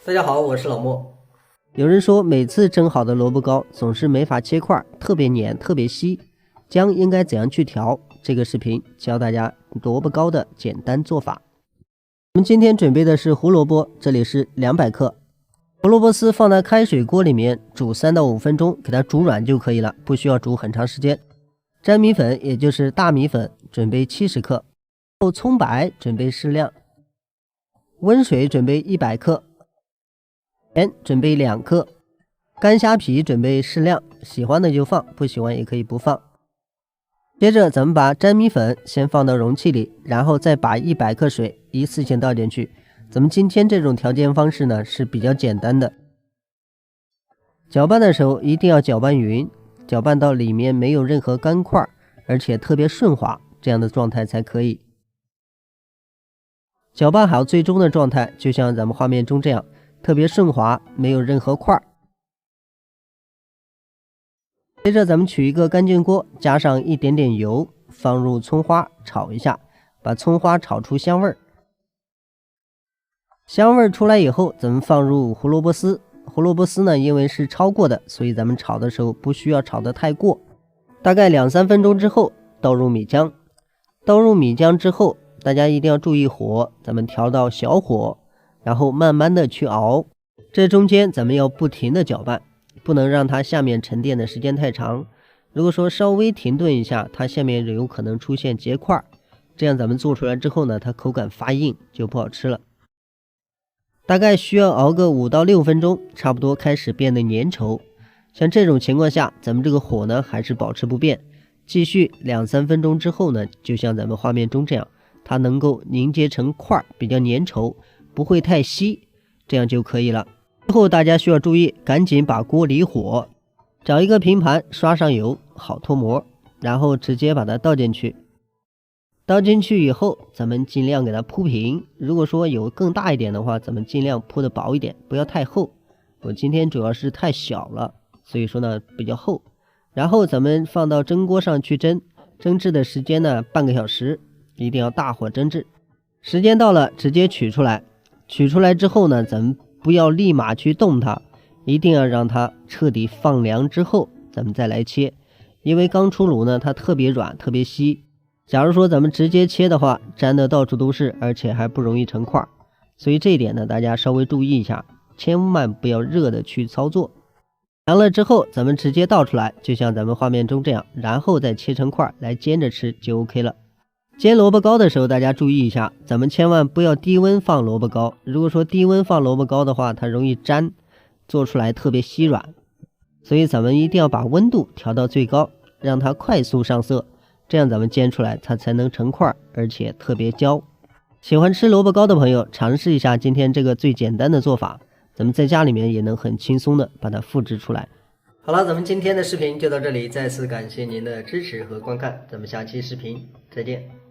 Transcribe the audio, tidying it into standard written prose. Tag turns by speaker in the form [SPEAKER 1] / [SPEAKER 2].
[SPEAKER 1] 大家好，我是老莫。
[SPEAKER 2] 有人说每次蒸好的萝卜糕总是没法切块，特別黏特別稀，薑應該怎樣去調？這個視頻教大家蘿蔔糕的簡單做法。我們今天準備的是胡蘿蔔，這裡是200克。胡蘿蔔絲放在開水鍋裡面煮3到5分鐘，給它煮軟就可以了，不需要煮很長時間。粘米粉也就是大米粉準備70克，蔥白準備適量，溫水準備100克。鹽準備2克，乾蝦皮準備適量，喜歡的就放，不喜歡也可以不放。接着咱們把粘米粉先放到容器裡，然後再把100克水一次性倒進去。咱們今天這種調煎方式呢是比較簡單的。攪拌的時候一定要攪拌匀，攪拌到裡面沒有任何乾塊，而且特別順滑，這樣的狀態才可以。攪拌好最終的狀態，就像咱們畫面中這樣。特別順滑，沒有任何塊。接着咱們取一個乾淨鍋，加上一點點油，放入蔥花炒一下，把蔥花炒出香味兒。香味兒出來以後，咱們放入胡蘿蔔絲。胡蘿蔔絲呢，因為是焯過的，所以咱們炒的時候不需要炒得太過。大概2-3分鐘之後，倒入米漿。倒入米漿之後，大家一定要注意火，咱們調到小火。然後慢慢的去熬，這中間咱們要不停的攪拌，不能讓它下面沉澱的時間太長。如果說稍微停頓一下，它下面有可能出現結塊，這樣咱們做出來之後呢，它口感發硬就不好吃了。大概需要熬個5到6分鐘，差不多開始變得粘稠。像這種情況下，咱們這個火呢還是保持不變，繼續2-3分鐘之後呢，就像咱們畫面中這樣，它能夠凝結成塊，比較粘稠。不會太稀，這樣就可以了。最後大家需要注意，趕緊把鍋離火，找一個平盤，刷上油，好脫模，然後直接把它倒進去。倒進去以後，咱們盡量給它鋪平。如果說有更大一點的話，咱們盡量鋪的薄一點，不要太厚。我今天主要是太小了，所以說呢比較厚。然後咱們放到蒸鍋上去蒸，蒸製的時間呢半個小時，一定要大火蒸製。時間到了，直接取出來。取出來之後呢，咱們不要立馬去動它，一定要讓它徹底放涼之後，咱們再來切。因為剛出爐呢，它特別軟，特別稀。假如說咱們直接切的話，粘得到處都是，而且還不容易成塊。所以這一點呢，大家稍微注意一下，千萬不要熱的去操作。涼了之後，咱們直接倒出來，就像咱們畫面中這樣，然後再切成塊來煎着吃就 OK 了。煎蘿蔔糕的時候，大家注意一下，咱們千萬不要低溫放蘿蔔糕。如果說低溫放蘿蔔糕的話，它容易粘，做出來特別稀軟。所以咱們一定要把溫度調到最高，讓它快速上色，這樣咱們煎出來它才能成塊，而且特別焦。喜歡吃蘿蔔糕的朋友，嘗試一下今天這個最簡單的做法，咱們在家裡面也能很輕鬆的把它複製出來。好了，咱們今天的視頻就到這裡，再次感謝您的支持和觀看，咱們下期視頻再見。